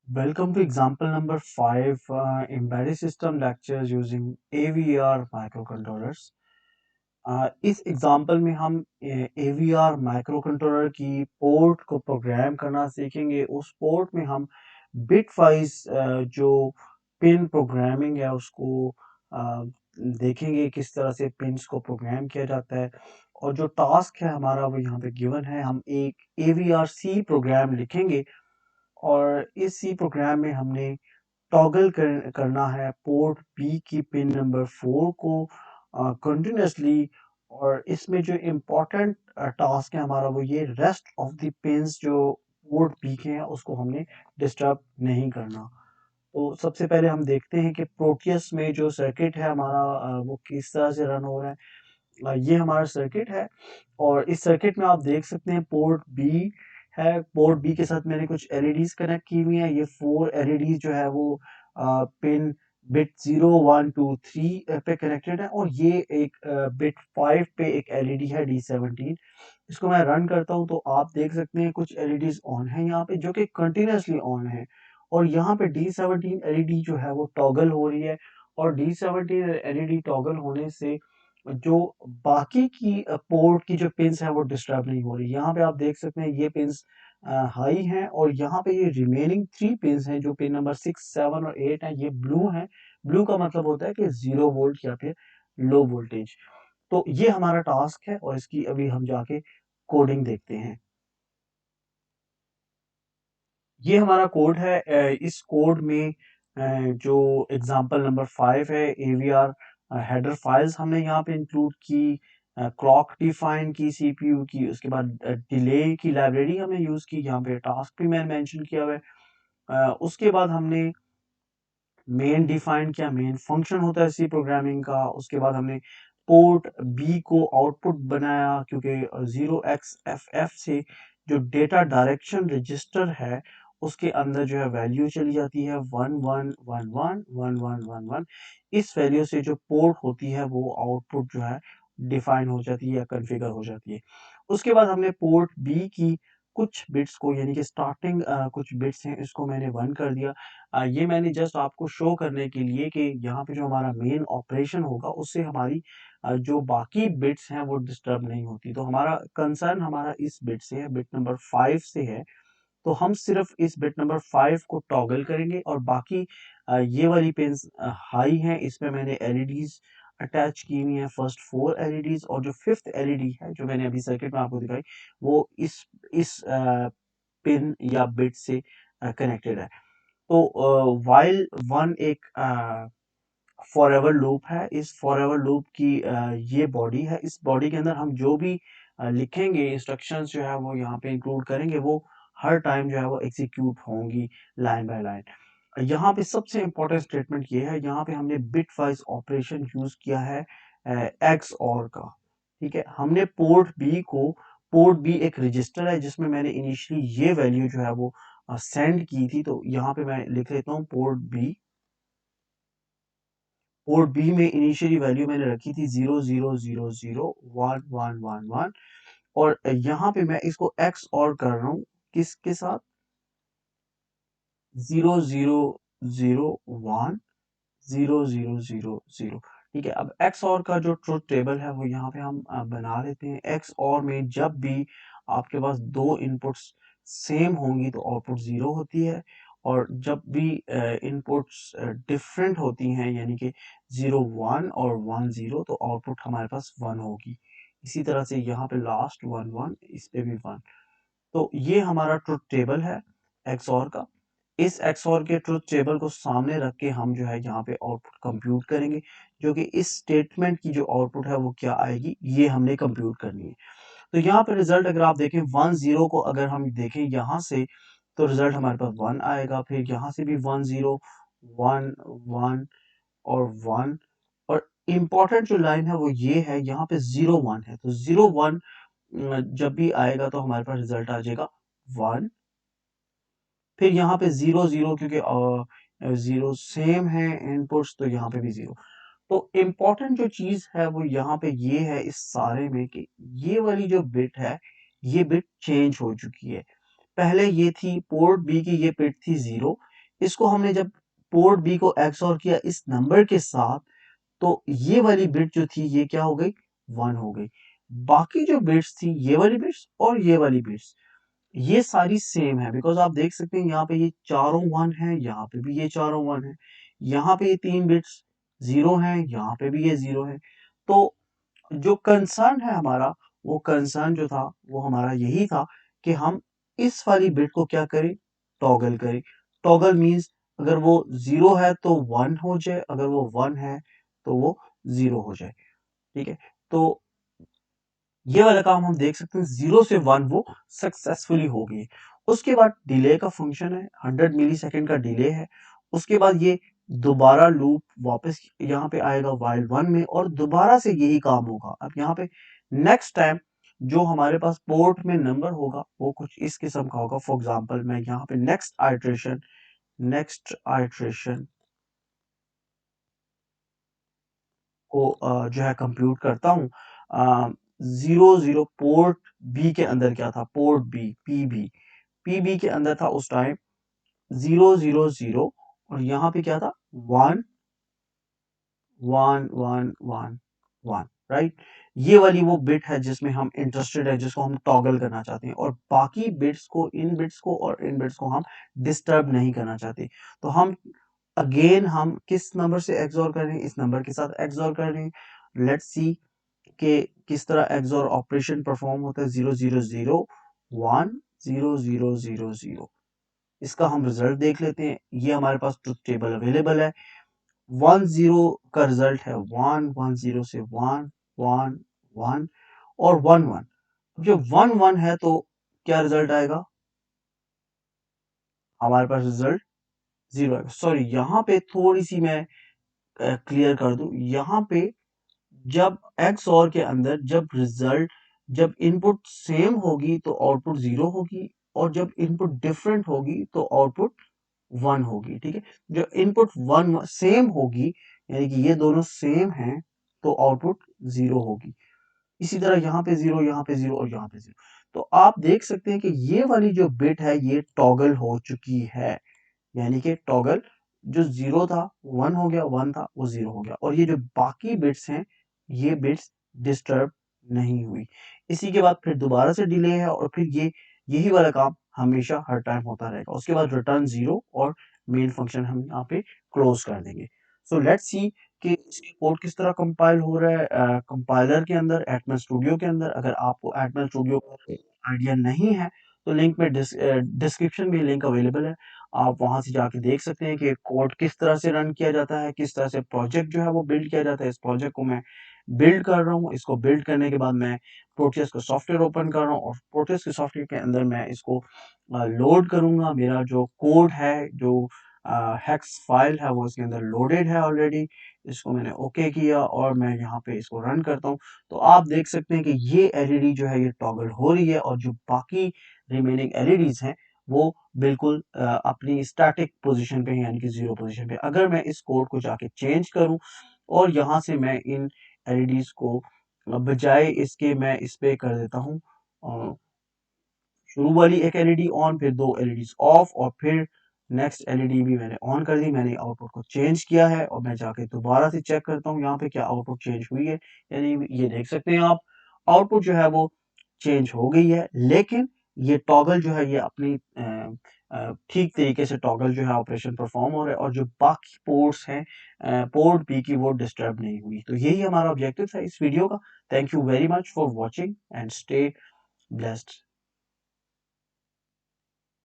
Welcome to example number 5 embedded system lectures using AVR microcontrollers. इस example में हम AVR microcontroller की port को प्रोग्राम करना सीखेंगे। उस पोर्ट में हम बिट वाइज जो पिन प्रोग्रामिंग है उसको अ, देखेंगे किस तरह से पिन्स को प्रोग्राम किया जाता है। और जो टास्क है हमारा वो यहाँ पे गिवन है, हम एक AVR C प्रोग्राम लिखेंगे और इस सी प्रोग्राम में हमने टॉगल करना है पोर्ट बी की पिन नंबर 4 को कंटिन्यूसली। और इसमें जो इम्पोर्टेंट टास्क है हमारा वो ये रेस्ट ऑफ द पिंस जो पोर्ट बी के हैं उसको हमने डिस्टर्ब नहीं करना। तो सबसे पहले हम देखते हैं कि प्रोटियस में जो सर्किट है हमारा वो किस तरह से रन हो रहा है। ये हमारा सर्किट है और इस सर्किट में आप देख सकते हैं पोर्ट बी है। पोर्ट बी के साथ मैंने कुछ एलईडीज कनेक्ट की हुई हैं। ये 4 एलईडीज जो है वो पिन बिट 0 1 2 3 पे कनेक्टेड है और ये एक बिट 5 पे एक एलईडी है D17। इसको मैं रन करता हूँ तो आप देख सकते हैं कुछ एलईडीज ऑन है यहाँ पे जो कि कंटिन्यूसली ऑन है। और यहाँ पे D17 एलईडी जो है वो टॉगल हो रही है। और D17 एलईडी टॉगल होने से जो बाकी की पोर्ट की जो पिन्स है वो डिस्टर्ब नहीं हो रही। यहाँ पे आप देख सकते हैं ये पिन्स हाई हैं और यहाँ पे ये रिमेनिंग 3 पिन्स हैं जो पिन नंबर 6 7 और 8 हैं, ये ब्लू हैं। ब्लू का मतलब होता है कि 0 वोल्ट या फिर लो वोल्टेज। तो ये हमारा टास्क है और इसकी अभी हम जाके कोडिंग देखते हैं। ये हमारा कोड है। इस कोड में जो एग्जांपल नंबर 5 है AVR हेडर फाइल्स हमने यहाँ पे इंक्लूड की, क्लॉक डिफाइन की CPU की, उसके बाद डिले की लाइब्रेरी हमने यूज की, यहाँ पे टास्क भी मैंने मेंशन किया हुआ है। उसके बाद हमने मेन डिफाइन किया, मेन फंक्शन होता है सी प्रोग्रामिंग का। उसके बाद हमने पोर्ट बी को आउटपुट बनाया क्योंकि 0xFF से जो डेटा डायरेक्शन रजिस्टर है उसके अंदर जो है वैल्यू चली जाती है 11111111। इस वैल्यू से जो पोर्ट होती है वो आउटपुट जो है डिफाइन हो जाती है या कॉन्फ़िगर हो जाती है। उसके बाद हमने पोर्ट बी की कुछ बिट्स को यानी कि स्टार्टिंग कुछ बिट्स हैं इसको मैंने 1 कर दिया। ये मैंने जस्ट आपको शो करने के लिए कि यहाँ पे जो हमारा मेन ऑपरेशन होगा उससे हमारी जो बाकी बिट्स हैं वो डिस्टर्ब नहीं होती। तो हमारा कंसर्न हमारा इस बिट से है, बिट नंबर 5 से है। तो हम सिर्फ इस बिट नंबर 5 को टॉगल करेंगे और बाकी ये वाली पिन्स हाई हैं, इसमें मैंने एलईडीज अटैच की हुई हैं, फर्स्ट 4 एलईडीज। और जो फिफ्थ एलईडी है जो मैंने अभी सर्किट में आपको दिखाई वो इस पिन या बिट से कनेक्टेड है। तो व्हाइल वन एक फॉरएवर लूप है। इस फॉरएवर लूप की ये बॉडी है। इस बॉडी के अंदर हम जो भी लिखेंगे इंस्ट्रक्शंस जो है वो यहाँ पे इंक्लूड करेंगे, वो हर टाइम जो है वो एग्जीक्यूट होंगी लाइन बाय लाइन। यहाँ पे सबसे इंपॉर्टेंट स्टेटमेंट ये है, यहाँ पे हमने बिट वाइज ऑपरेशन यूज किया है एक्स और का। ठीक है, हमने पोर्ट बी एक रजिस्टर है जिसमें मैंने इनिशियली ये वैल्यू जो है वो सेंड की थी। तो यहाँ पे मैं लिख लेता हूँ पोर्ट बी में इनिशियली वैल्यू मैंने रखी थी 00001111। और यहाँ पे मैं इसको एक्स और कर रहा हूँ किसके साथ, 00010000। ठीक है, अब एक्स और का जो ट्रुथ टेबल है वो यहाँ पे हम बना लेते हैं। एक्स और में जब भी आपके पास दो इनपुट्स सेम होंगी तो आउटपुट 0 होती है। और जब भी इनपुट्स डिफरेंट होती हैं यानी कि 0 1 और 1 0 तो आउटपुट हमारे पास 1 होगी। इसी तरह से यहाँ पे लास्ट 1 1, इस पे भी 1। तो ये हमारा ट्रुथ टेबल है एक्सऑर का। इस एक्सऑर के ट्रुथ टेबल को सामने रख के हम जो है यहाँ पे आउटपुट कंप्यूट करेंगे, जो कि इस स्टेटमेंट की जो आउटपुट है वो क्या आएगी ये हमने कंप्यूट करनी है। तो यहाँ पे रिजल्ट अगर आप देखें 1 0 को अगर हम देखें यहाँ से तो रिजल्ट हमारे पास 1 आएगा। फिर यहाँ से भी 1 0 1 1 और 1। और इम्पोर्टेंट जो लाइन है वो ये है, यहाँ पे 0 1 है तो 0 1 जब भी आएगा तो हमारे पास रिजल्ट आ जाएगा 1। फिर यहाँ पे 0 0 क्योंकि 0 सेम है इनपुट्स तो यहाँ पे भी 0। तो इम्पोर्टेंट जो चीज है वो यहाँ पे ये है इस सारे में कि ये वाली जो बिट है ये बिट चेंज हो चुकी है। पहले ये थी पोर्ट बी की ये बिट थी 0, इसको हमने जब पोर्ट बी को XOR किया इस नंबर के साथ, तो ये वाली बिट जो थी ये क्या हो गई, 1 हो गई। बाकी जो बिट्स थी ये वाली बिट्स और ये वाली बिट्स, ये सारी सेम है, बिकॉज आप देख सकते हैं यहाँ पे ये चारों 1 है, यहाँ पे भी ये चारों 1 है, यहाँ पे ये 3 बिट्स 0 हैं, यहाँ पे भी ये 0 है। तो जो कंसर्न है हमारा, वो कंसर्न जो था वो हमारा यही था कि हम इस वाली बिट को क्या करें, टॉगल करें। टॉगल मीन्स अगर वो 0 है तो 1 हो जाए, अगर वो 1 है तो वो 0 हो जाए। ठीक है, तो ये वाला काम हम देख सकते हैं 0 से 1 वो सक्सेसफुली हो गई। उसके बाद डिले का फंक्शन है, 100 मिली सेकेंड का डिले है। उसके बाद ये दोबारा लूप वापस यहाँ पे आएगा while 1 में और दोबारा से यही काम होगा। अब यहाँ पे नेक्स्ट टाइम जो हमारे पास पोर्ट में नंबर होगा वो कुछ इस किस्म का होगा। फॉर एग्जांपल मैं यहाँ पे नेक्स्ट आइट्रेशन को जो है कंप्यूट करता हूँ। 0 0 पोर्ट बी के अंदर क्या था, पोर्ट बी पीबी के अंदर था उस टाइम 0 0 0 और यहाँ पे क्या था 1 1 1 1 1, राइट। ये वाली वो बिट है जिसमें हम इंटरेस्टेड है, जिसको हम टॉगल करना चाहते हैं, और बाकी बिट्स को, इन बिट्स को और इन बिट्स को हम डिस्टर्ब नहीं करना चाहते। तो हम अगेन हम किस नंबर से एक्सऑर कर रहे हैं, इस नंबर के साथ एक्सऑर कर रहे हैं। लेट्स सी कि किस तरह एक्सऑर ऑपरेशन परफॉर्म होता है। 0 0 0 1 0 0 0 0, इसका हम रिजल्ट देख लेते हैं। ये हमारे पास ट्रुथ टेबल अवेलेबल है। 1 0 का रिजल्ट है 1 1 0 से 1 1 1 और 1 1। जब 1 1 है तो क्या रिजल्ट आएगा, हमारे पास रिजल्ट 0 आएगा। सॉरी, यहाँ पे थोड़ी सी मैं क्लियर कर दूं। यहाँ पे जब एक्स और के अंदर जब इनपुट सेम होगी तो आउटपुट 0 होगी, और जब इनपुट डिफरेंट होगी तो आउटपुट 1 होगी। ठीक है, जो इनपुट 1 सेम होगी, यानी कि ये दोनों सेम हैं, तो आउटपुट 0 होगी। इसी तरह यहाँ पे 0, यहाँ पे 0 और यहाँ पे 0। तो आप देख सकते हैं कि ये वाली जो बिट है ये टॉगल हो चुकी है, यानी कि टॉगल जो 0 था 1 हो गया, 1 था वो 0 हो गया, और ये जो बाकी बिट्स हैं ये बिट्स डिस्टर्ब नहीं हुई। इसी के बाद फिर दोबारा से डिले है, और फिर ये यही वाला काम हमेशा हर टाइम होता रहेगा। उसके बाद रिटर्न 0 और मेन फंक्शन हम यहाँ पे क्लोज कर देंगे। सो लेट्स सी कि इसकी कोड किस तरह कंपाइल हो रहा है कंपाइलर के अंदर, एटमल स्टूडियो के अंदर। अगर आपको एटमल स्टूडियो का आइडिया नहीं है तो लिंक में डिस्क्रिप्शन में लिंक अवेलेबल है, आप वहां से जाके देख सकते हैं कि कोड किस तरह से रन किया जाता है, किस तरह से प्रोजेक्ट जो है वो बिल्ड किया जाता है। इस प्रोजेक्ट को मैं बिल्ड कर रहा हूँ, इसको बिल्ड करने के बाद मैं प्रोटेस का सॉफ्टवेयर ओपन कर रहा हूँ, और प्रोटेस के सॉफ्टवेयर के अंदर मैं इसको लोड करूंगा। मेरा जो कोड है, जो हेक्स फाइल है, वो इसके अंदर लोडेड है ऑलरेडी। इसको मैंने ओके किया और मैं यहाँ पे इसको रन करता हूँ। तो आप देख सकते हैं कि ये एलईडी जो है ये टॉगल हो रही है, और जो बाकी रिमेनिंग एलईडीज हैं वो बिल्कुल अपनी स्टैटिक पोजीशन पे है, यानी कि 0 पोजीशन पे। अगर मैं इस कोड को जाके चेंज करूं और यहाँ से मैं इन एलईडीज को बजाय इसके मैं इस पे कर देता हूँ शुरू वाली एक एलईडी ऑन, फिर 2 एलईडीज ऑफ, और फिर नेक्स्ट एलईडी भी मैंने ऑन कर दी। मैंने आउटपुट को चेंज किया है, और मैं जाके दोबारा से चेक करता हूँ यहाँ पे क्या आउटपुट चेंज हुई है। यानी ये देख सकते हैं आप, आउटपुट जो है वो चेंज हो गई है, लेकिन ये टॉगल जो है ये अपनी ठीक तरीके से टॉगल जो है ऑपरेशन परफॉर्म हो रहा है, और जो बाकी पोर्ट्स हैं पोर्ट बी की वो डिस्टर्ब नहीं हुई। तो यही हमारा ऑब्जेक्टिव था इस वीडियो का। Thank you very much for watching and stay blessed.